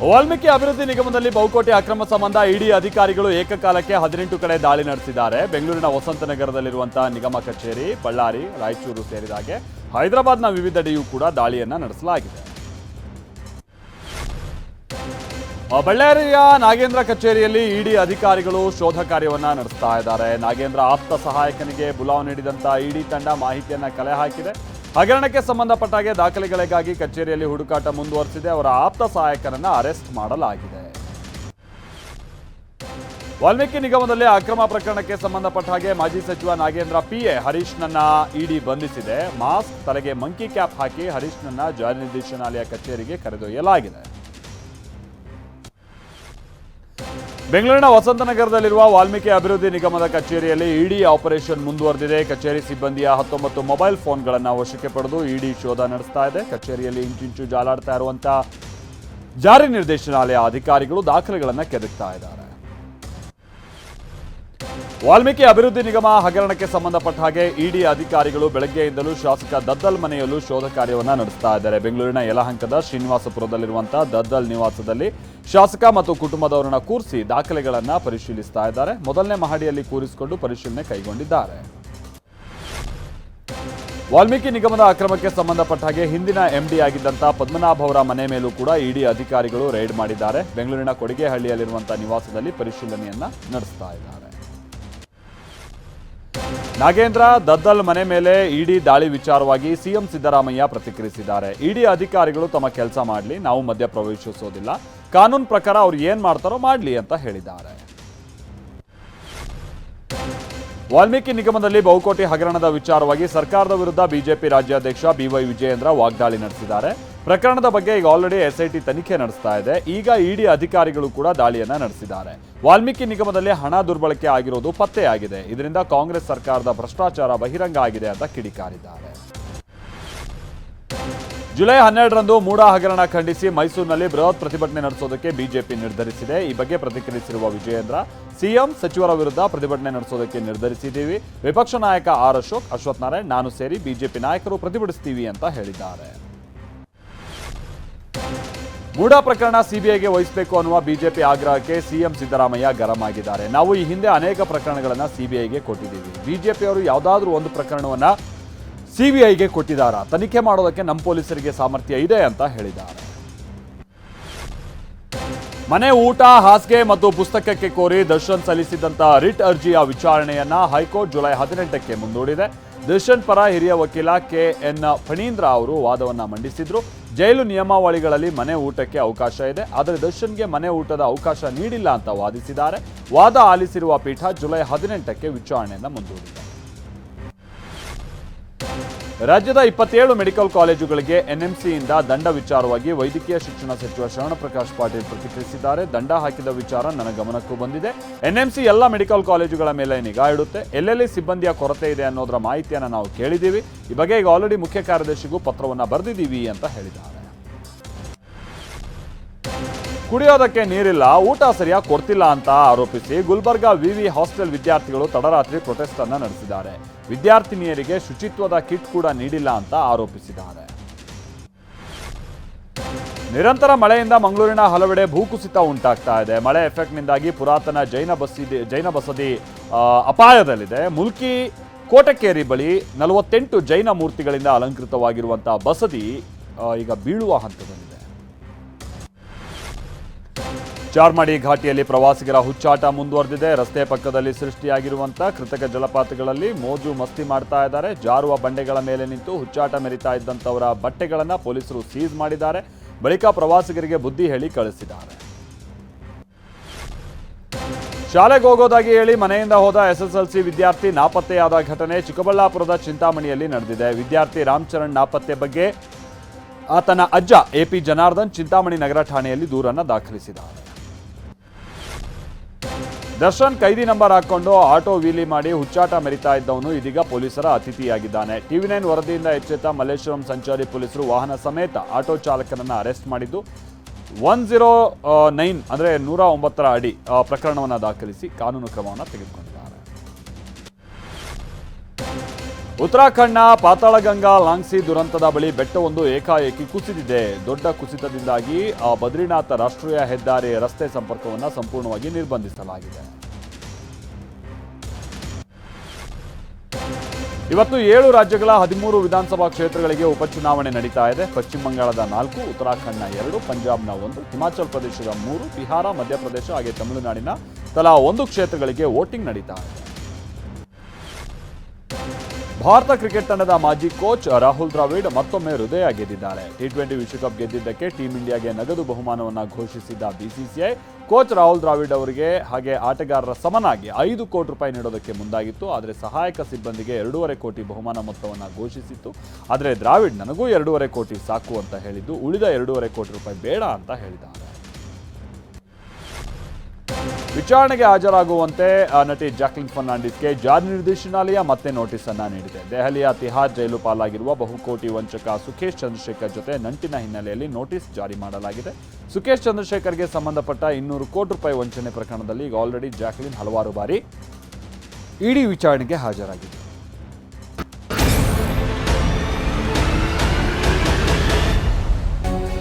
ವಾಲ್ಮೀಕಿ ಅಭಿವೃದ್ಧಿ ನಿಗಮದಲ್ಲಿ ಬಹುಕೋಟಿ ಅಕ್ರಮ ಸಂಬಂಧ ಇಡಿ ಅಧಿಕಾರಿಗಳು ಏಕಕಾಲಕ್ಕೆ 18 ಕಡೆ ದಾಳಿ ನಡೆಸಿದ್ದಾರೆ. ಬೆಂಗಳೂರಿನ ವಸಂತನಗರದಲ್ಲಿರುವಂತಹ ನಿಗಮ ಕಚೇರಿ, ಬಳ್ಳಾರಿ, ರಾಯಚೂರು ಸೇರಿದಾಗೆ ಹೈದರಾಬಾದ್ನ ವಿವಿಧೆಡೆಯೂ ಕೂಡ ದಾಳಿಯನ್ನ ನಡೆಸಲಾಗಿದೆ. ಬಳ್ಳಾರಿಯ ನಾಗೇಂದ್ರ ಕಚೇರಿಯಲ್ಲಿ ಇಡಿ ಅಧಿಕಾರಿಗಳು ಶೋಧ ಕಾರ್ಯವನ್ನ ನಡೆಸ್ತಾ ಇದ್ದಾರೆ. ನಾಗೇಂದ್ರ ಆಪ್ತ ಸಹಾಯಕನಿಗೆ ಬುಲಾವ್ ನೀಡಿದಂತ ಇಡಿ ತಂಡ ಮಾಹಿತಿಯನ್ನ ಕಲೆ ಹಾಕಿದೆ. ಹಗರಣಕ್ಕೆ ಸಂಬಂಧಪಟ್ಟ ಹಾಗೆ ದಾಖಲೆಗಳಿಗಾಗಿ ಕಚೇರಿಯಲ್ಲಿ ಹುಡುಕಾಟ ಮುಂದುವರೆಸಿದೆ. ಅವರ ಆಪ್ತ ಸಹಾಯಕನನ್ನ ಅರೆಸ್ಟ್ ಮಾಡಲಾಗಿದೆ. ವಾಲ್ಮೀಕಿ ನಿಗಮದಲ್ಲಿ ಅಕ್ರಮ ಪ್ರಕರಣಕ್ಕೆ ಸಂಬಂಧಪಟ್ಟ ಹಾಗೆ ಮಾಜಿ ಸಚಿವ ನಾಗೇಂದ್ರ ಪಿಎ ಹರೀಶ್ನನ್ನ ಇಡಿ ಬಂಧಿಸಿದೆ. ಮಾಸ್ಕ್, ತಲೆಗೆ ಮಂಕಿ ಕ್ಯಾಪ್ ಹಾಕಿ ಹರೀಶ್ನನ್ನ ಜಾರಿ ನಿರ್ದೇಶನಾಲಯ ಕಚೇರಿಗೆ ಕರೆದೊಯ್ಯಲಾಗಿದೆ. ಬೆಂಗಳೂರಿನ ವಸಂತನಗರದಲ್ಲಿರುವ ವಾಲ್ಮೀಕಿ ಅಭಿವೃದ್ಧಿ ನಿಗಮದ ಕಚೇರಿಯಲ್ಲಿ ಇಡಿ ಆಪರೇಷನ್ ಮುಂದುವರೆದಿದೆ. ಕಚೇರಿ ಸಿಬ್ಬಂದಿಯ 19 ಮೊಬೈಲ್ ಫೋನ್ಗಳನ್ನು ವಶಕ್ಕೆ ಪಡೆದು ಇಡಿ ಶೋಧ ನಡೆಸ್ತಾ ಇದೆ. ಕಚೇರಿಯಲ್ಲಿ ಇಂಚಿಂಚು ಜಾಲಾಡ್ತಾ ಇರುವಂತಹ ಜಾರಿ ನಿರ್ದೇಶನಾಲಯ ಅಧಿಕಾರಿಗಳು ದಾಖಲೆಗಳನ್ನು ಕೆದಕ್ತಾ ಇದ್ದಾರೆ. ವಾಲ್ಮೀಕಿ ಅಭಿವೃದ್ಧಿ ನಿಗಮ ಹಗರಣಕ್ಕೆ ಸಂಬಂಧಪಟ್ಟ ಹಾಗೆ ಇಡಿ ಅಧಿಕಾರಿಗಳು ಬೆಳಗ್ಗೆಯಿಂದಲೂ ಶಾಸಕ ದದ್ದಲ್ ಮನೆಯಲ್ಲೂ ಶೋಧ ಕಾರ್ಯವನ್ನು ನಡೆಸ್ತಾ ಇದ್ದಾರೆ. ಬೆಂಗಳೂರಿನ ಯಲಹಂಕದ ಶ್ರೀನಿವಾಸಪುರದಲ್ಲಿರುವಂತಹ ದದ್ದಲ್ ನಿವಾಸದಲ್ಲಿ ಶಾಸಕ ಮತ್ತು ಕುಟುಂಬದವರನ್ನ ಕೂರಿಸಿ ದಾಖಲೆಗಳನ್ನು ಪರಿಶೀಲಿಸ್ತಾ ಇದ್ದಾರೆ. ಮೊದಲನೇ ಮಹಡಿಯಲ್ಲಿ ಕೂರಿಸಿಕೊಂಡು ಪರಿಶೀಲನೆ ಕೈಗೊಂಡಿದ್ದಾರೆ. ವಾಲ್ಮೀಕಿ ನಿಗಮದ ಅಕ್ರಮಕ್ಕೆ ಸಂಬಂಧಪಟ್ಟ ಹಾಗೆ ಹಿಂದಿನ ಎಂಡಿ ಆಗಿದ್ದಂಥ ಪದ್ಮನಾಭ್ ಅವರ ಮನೆ ಮೇಲೂ ಕೂಡ ಇಡಿ ಅಧಿಕಾರಿಗಳು ರೇಡ್ ಮಾಡಿದ್ದಾರೆ. ಬೆಂಗಳೂರಿನ ಕೊಡಿಗೆಹಳ್ಳಿಯಲ್ಲಿರುವಂತಹ ನಿವಾಸದಲ್ಲಿ ಪರಿಶೀಲನೆಯನ್ನ ನಡೆಸ್ತಾ ಇದ್ದಾರೆ. ನಾಗೇಂದ್ರ ದದ್ದಲ್ ಮನೆ ಮೇಲೆ ಇಡಿ ದಾಳಿ ವಿಚಾರವಾಗಿ ಸಿಎಂ ಸಿದ್ದರಾಮಯ್ಯ ಪ್ರತಿಕ್ರಿಯಿಸಿದ್ದಾರೆ. ಇಡಿ ಅಧಿಕಾರಿಗಳು ತಮ್ಮ ಕೆಲಸ ಮಾಡಲಿ, ನಾವು ಮಧ್ಯ ಪ್ರವೇಶಿಸೋದಿಲ್ಲ, ಕಾನೂನು ಪ್ರಕಾರ ಅವ್ರು ಏನ್ ಮಾಡ್ತಾರೋ ಮಾಡಲಿ ಅಂತ ಹೇಳಿದ್ದಾರೆ. ವಾಲ್ಮೀಕಿ ನಿಗಮದಲ್ಲಿ ಬಹುಕೋಟಿ ಹಗರಣದ ವಿಚಾರವಾಗಿ ಸರ್ಕಾರದ ವಿರುದ್ಧ ಬಿಜೆಪಿ ರಾಜ್ಯಾಧ್ಯಕ್ಷ ಬಿವೈ ವಿಜಯೇಂದ್ರ ವಾಗ್ದಾಳಿ ನಡೆಸಿದ್ದಾರೆ. ಪ್ರಕರಣದ ಬಗ್ಗೆ ಈಗ ಆಲ್ರೆಡಿ ಎಸ್ಐಟಿ ತನಿಖೆ ನಡೆಸ್ತಾ ಇದೆ. ಈಗ ಇಡಿ ಅಧಿಕಾರಿಗಳು ಕೂಡ ದಾಳಿಯನ್ನ ನಡೆಸಿದ್ದಾರೆ. ವಾಲ್ಮೀಕಿ ನಿಗಮದಲ್ಲಿ ಹಣ ದುರ್ಬಳಕೆ ಆಗಿರೋದು ಪತ್ತೆಯಾಗಿದೆ. ಇದರಿಂದ ಕಾಂಗ್ರೆಸ್ ಸರ್ಕಾರದ ಭ್ರಷ್ಟಾಚಾರ ಬಹಿರಂಗ ಆಗಿದೆ ಅಂತ ಕಿಡಿಕಾರಿದ್ದಾರೆ. ಜುಲೈ 12ರಂದು ಮೂಡಾ ಹಗರಣ ಖಂಡಿಸಿ ಮೈಸೂರಿನಲ್ಲಿ ಬೃಹತ್ ಪ್ರತಿಭಟನೆ ನಡೆಸೋದಕ್ಕೆ ಬಿಜೆಪಿ ನಿರ್ಧರಿಸಿದೆ. ಈ ಬಗ್ಗೆ ಪ್ರತಿಕ್ರಿಯಿಸಿರುವ ವಿಜಯೇಂದ್ರ, ಸಿಎಂ ಸಚಿವರ ವಿರುದ್ಧ ಪ್ರತಿಭಟನೆ ನಡೆಸೋದಕ್ಕೆ ನಿರ್ಧರಿಸಿದ್ದೀವಿ. ವಿಪಕ್ಷ ನಾಯಕ ಆರ್ ಅಶೋಕ್, ಅಶ್ವಥ್ ನಾರಾಯಣ್, ನಾನು ಸೇರಿ ಬಿಜೆಪಿ ನಾಯಕರು ಪ್ರತಿಭಟಿಸ್ತೀವಿ ಅಂತ ಹೇಳಿದ್ದಾರೆ. ಮೂಡಾ ಪ್ರಕರಣ ಸಿಬಿಐಗೆ ವಹಿಸಬೇಕು ಅನ್ನುವ ಬಿಜೆಪಿ ಆಗ್ರಹಕ್ಕೆ ಸಿಎಂ ಸಿದ್ದರಾಮಯ್ಯ ಗರಂ ಆಗಿದ್ದಾರೆ. ನಾವು ಈ ಹಿಂದೆ ಅನೇಕ ಪ್ರಕರಣಗಳನ್ನು ಸಿಬಿಐಗೆ ಕೊಟ್ಟಿದ್ದೀವಿ. ಬಿಜೆಪಿಯವರು ಯಾವುದಾದ್ರೂ ಒಂದು ಪ್ರಕರಣವನ್ನ ಸಿಬಿಐಗೆ ಕೊಟ್ಟಿದ್ದಾರಾ? ತನಿಖೆ ಮಾಡೋದಕ್ಕೆ ನಮ್ಮ ಪೊಲೀಸರಿಗೆ ಸಾಮರ್ಥ್ಯ ಇದೆ ಅಂತ ಹೇಳಿದ್ದಾರೆ. ಮನೆ, ಊಟ, ಹಾಸಿಗೆ ಮತ್ತು ಪುಸ್ತಕಕ್ಕೆ ಕೋರಿ ದರ್ಶನ್ ಸಲ್ಲಿಸಿದಂತ ರಿಟ್ ಅರ್ಜಿಯ ವಿಚಾರಣೆಯನ್ನ ಹೈಕೋರ್ಟ್ ಜುಲೈ 18ಕ್ಕೆ ಮುಂದೂಡಿದೆ. ದರ್ಶನ್ ಪರ ಹಿರಿಯ ವಕೀಲ ಕೆಎನ್ ಫಣೀಂದ್ರ ಅವರು ವಾದವನ್ನ ಮಂಡಿಸಿದ್ರು. ಜೈಲು ನಿಯಮಾವಳಿಗಳಲ್ಲಿ ಮನೆ ಊಟಕ್ಕೆ ಅವಕಾಶ ಇದೆ, ಆದರೆ ದರ್ಶನ್ಗೆ ಮನೆ ಊಟದ ಅವಕಾಶ ನೀಡಿಲ್ಲ ಅಂತ ವಾದಿಸಿದ್ದಾರೆ. ವಾದ ಆಲಿಸಿರುವ ಪೀಠ ಜುಲೈ 18ಕ್ಕೆ ವಿಚಾರಣೆಯನ್ನ ಮುಂದೂಡಿದೆ. ರಾಜ್ಯದ 27 ಮೆಡಿಕಲ್ ಕಾಲೇಜುಗಳಿಗೆ ಎನ್ಎಂಸಿಯಿಂದ ದಂಡ ವಿಚಾರವಾಗಿ ವೈದ್ಯಕೀಯ ಶಿಕ್ಷಣ ಸಚಿವ ಶರಣಪ್ರಕಾಶ್ ಪಾಟೀಲ್ ಪ್ರತಿಕ್ರಿಯಿಸಿದ್ದಾರೆ. ದಂಡ ಹಾಕಿದ ವಿಚಾರ ನನ್ನ ಗಮನಕ್ಕೂ ಬಂದಿದೆ. ಎನ್ಎಂಸಿ ಎಲ್ಲ ಮೆಡಿಕಲ್ ಕಾಲೇಜುಗಳ ಮೇಲೆ ನಿಗಾ ಇಡುತ್ತೆ. ಎಲ್ಲೆಲ್ಲಿ ಸಿಬ್ಬಂದಿಯ ಕೊರತೆ ಇದೆ ಅನ್ನೋದರ ಮಾಹಿತಿಯನ್ನು ನಾವು ಕೇಳಿದ್ದೀವಿ. ಈ ಬಗ್ಗೆ ಈಗ ಆಲ್ರೆಡಿ ಮುಖ್ಯ ಕಾರ್ಯದರ್ಶಿಗೂ ಪತ್ರವನ್ನು ಬರೆದಿದ್ದೀವಿ ಅಂತ ಹೇಳಿದ್ದಾರೆ. ಕುಡಿಯೋದಕ್ಕೆ ನೀರಿಲ್ಲ, ಊಟ ಸರಿಯಾಗಿ ಕೊಡ್ತಿಲ್ಲ ಅಂತ ಆರೋಪಿಸಿ ಗುಲ್ಬರ್ಗಾ ವಿವಿ ಹಾಸ್ಟೆಲ್ ವಿದ್ಯಾರ್ಥಿಗಳು ತಡರಾತ್ರಿ ಪ್ರೊಟೆಸ್ಟ್ ಅನ್ನು ನಡೆಸಿದ್ದಾರೆ. ವಿದ್ಯಾರ್ಥಿನಿಯರಿಗೆ ಶುಚಿತ್ವದ ಕಿಟ್ ಕೂಡ ನೀಡಿಲ್ಲ ಅಂತ ಆರೋಪಿಸಿದ್ದಾರೆ. ನಿರಂತರ ಮಳೆಯಿಂದ ಮಂಗಳೂರಿನ ಹಲವೆಡೆ ಭೂಕುಸಿತ ಉಂಟಾಗ್ತಾ ಇದೆ. ಮಳೆ ಎಫೆಕ್ಟ್ನಿಂದಾಗಿ ಪುರಾತನ ಜೈನ ಬಸದಿ ಅಪಾಯದಲ್ಲಿದೆ. ಮುಲ್ಕಿ ಕೋಟಕೇರಿ ಬಳಿ 48 ಜೈನ ಮೂರ್ತಿಗಳಿಂದ ಅಲಂಕೃತವಾಗಿರುವಂತಹ ಬಸದಿ ಈಗ ಬೀಳುವ ಹಂತದಲ್ಲಿದೆ. ಚಾರ್ಮಾಡಿ ಘಾಟಿಯಲ್ಲಿ ಪ್ರವಾಸಿಗರ ಹುಚ್ಚಾಟ ಮುಂದುವರೆದಿದೆ. ರಸ್ತೆ ಪಕ್ಕದಲ್ಲಿ ಸೃಷ್ಟಿಯಾಗಿರುವಂತಹ ಕೃತಕ ಜಲಪಾತಗಳಲ್ಲಿ ಮೋಜು ಮಸ್ತಿ ಮಾಡ್ತಾ ಇದ್ದಾರೆ. ಜಾರುವ ಬಂಡೆಗಳ ಮೇಲೆ ನಿಂತು ಹುಚ್ಚಾಟ ಮೆರಿತಾ ಇದ್ದಂಥವರ ಬಟ್ಟೆಗಳನ್ನು ಪೊಲೀಸರು ಸೀಸ್ ಮಾಡಿದ್ದಾರೆ. ಬಳಿಕ ಪ್ರವಾಸಿಗರಿಗೆ ಬುದ್ಧಿ ಹೇಳಿ ಕಳಿಸಿದ್ದಾರೆ. ಶಾಲೆಗೆ ಹೋಗೋದಾಗಿ ಹೇಳಿ ಮನೆಯಿಂದ ಹೋದ ಎಸ್ಎಸ್ಎಲ್ಸಿ ವಿದ್ಯಾರ್ಥಿ ನಾಪತ್ತೆಯಾದ ಘಟನೆ ಚಿಕ್ಕಬಳ್ಳಾಪುರದ ಚಿಂತಾಮಣಿಯಲ್ಲಿ ನಡೆದಿದೆ. ವಿದ್ಯಾರ್ಥಿ ರಾಮಚರಣ್ ನಾಪತ್ತೆ ಬಗ್ಗೆ ಆತನ ಅಜ್ಜ ಎಪಿ ಜನಾರ್ದನ್ ಚಿಂತಾಮಣಿ ನಗರ ಠಾಣೆಯಲ್ಲಿ ದೂರನ್ನು ದಾಖಲಿಸಿದ್ದಾರೆ. ದರ್ಶನ್ ಕೈದಿ ನಂಬರ್ ಹಾಕೊಂಡು ಆಟೋ ವೀಲಿ ಮಾಡಿ ಹುಚ್ಚಾಟ ಮೆರಿತಾ ಇದ್ದವನು ಇದೀಗ ಪೊಲೀಸರ ಅತಿಥಿಯಾಗಿದ್ದಾನೆ. ಟಿವಿ9 ವರದಿಯಿಂದ ಎಚ್ಚೆತ್ತ ಮಲ್ಲೇಶ್ವರಂ ಸಂಚಾರಿ ಪೊಲೀಸರು ವಾಹನ ಸಮೇತ ಆಟೋ ಚಾಲಕನನ್ನು ಅರೆಸ್ಟ್ ಮಾಡಿದ್ದು 109 ಅಂದರೆ 109 ಅಡಿ ಪ್ರಕರಣವನ್ನು ದಾಖಲಿಸಿ ಕಾನೂನು ಕ್ರಮವನ್ನು ತೆಗೆದುಕೊಂಡಿದ್ದಾರೆ. ಉತ್ತರಾಖಂಡ್ನ ಪಾತಾಳಗಂಗಾ ಲಾಂಗ್ಸಿ ದುರಂತದ ಬಳಿ ಬೆಟ್ಟವೊಂದು ಏಕಾಏಕಿ ಕುಸಿದಿದೆ. ದೊಡ್ಡ ಕುಸಿತದಿಂದಾಗಿ ಬದ್ರಿನಾಥ ರಾಷ್ಟ್ರೀಯ ಹೆದ್ದಾರಿ ರಸ್ತೆ ಸಂಪರ್ಕವನ್ನು ಸಂಪೂರ್ಣವಾಗಿ ನಿರ್ಬಂಧಿಸಲಾಗಿದೆ. ಇವತ್ತು 7 ರಾಜ್ಯಗಳ 13 ವಿಧಾನಸಭಾ ಕ್ಷೇತ್ರಗಳಿಗೆ ಉಪಚುನಾವಣೆ ನಡೀತಾ ಇದೆ. ಪಶ್ಚಿಮ ಬಂಗಾಳದ 4, ಉತ್ತರಾಖಂಡ್ನ 2, ಪಂಜಾಬ್ನ 1, ಹಿಮಾಚಲ ಪ್ರದೇಶದ 3, ಬಿಹಾರ, ಮಧ್ಯಪ್ರದೇಶ ಹಾಗೆ ತಮಿಳುನಾಡಿನ ತಲಾ 1 ಕ್ಷೇತ್ರಗಳಿಗೆ ವೋಟಿಂಗ್ ನಡೀತಾ ಇದೆ. ಭಾರತ ಕ್ರಿಕೆಟ್ ತಂಡದ ಮಾಜಿ ಕೋಚ್ ರಾಹುಲ್ ದ್ರಾವಿಡ್ ಮತ್ತೊಮ್ಮೆ ಹೃದಯ ಗೆದ್ದಿದ್ದಾರೆ. ಟಿ20 ವಿಶ್ವಕಪ್ ಗೆದ್ದಿದ್ದಕ್ಕೆ ಟೀಂ ಇಂಡಿಯಾಗೆ ನಗದು ಬಹುಮಾನವನ್ನು ಘೋಷಿಸಿದ್ದ ಬಿಸಿಸಿಐ ಕೋಚ್ ರಾಹುಲ್ ದ್ರಾವಿಡ್ ಅವರಿಗೆ ಹಾಗೆ ಆಟಗಾರರ ಸಮನಾಗಿ 5 ಕೋಟಿ ರೂಪಾಯಿ ನೀಡೋದಕ್ಕೆ ಮುಂದಾಗಿತ್ತು. ಆದರೆ ಸಹಾಯಕ ಸಿಬ್ಬಂದಿಗೆ 2.5 ಕೋಟಿ ಬಹುಮಾನ ಮೊತ್ತವನ್ನು ಘೋಷಿಸಿತ್ತು. ಆದರೆ ದ್ರಾವಿಡ್ ನನಗೂ 2.5 ಕೋಟಿ ಸಾಕು ಅಂತ ಹೇಳಿದ್ದು, ಉಳಿದ 2.5 ಕೋಟಿ ರೂಪಾಯಿ ಬೇಡ ಅಂತ ಹೇಳಿದ್ದಾರೆ. ವಿಚಾರಣೆಗೆ ಹಾಜರಾಗುವಂತೆ ನಟಿ ಜಾಕ್ಲಿನ್ ಫರ್ನಾಂಡಿಸ್ಗೆ ಜಾರಿ ನಿರ್ದೇಶನಾಲಯ ಮತ್ತೆ ನೋಟಿಸ್ ಅನ್ನ ನೀಡಿದೆ. ದೆಹಲಿಯ ತಿಹಾರ್ ಜೈಲು ಪಾಲಾಗಿರುವ ಬಹುಕೋಟಿ ವಂಚಕ ಸುಖೇಶ್ ಚಂದ್ರಶೇಖರ್ ಜೊತೆ ನಂಟಿನ ಹಿನ್ನೆಲೆಯಲ್ಲಿ ನೋಟಿಸ್ ಜಾರಿ ಮಾಡಲಾಗಿದೆ. ಸುಖೇಶ್ ಚಂದ್ರಶೇಖರ್ಗೆ ಸಂಬಂಧಪಟ್ಟ 200 ಕೋಟಿ ರೂಪಾಯಿ ವಂಚನೆ ಪ್ರಕರಣದಲ್ಲಿ ಈಗ ಆಲ್ರೆಡಿ ಜಾಕ್ಲಿನ್ ಹಲವಾರು ಬಾರಿ ಇಡಿ ವಿಚಾರಣೆಗೆ ಹಾಜರಾಗಿದೆ.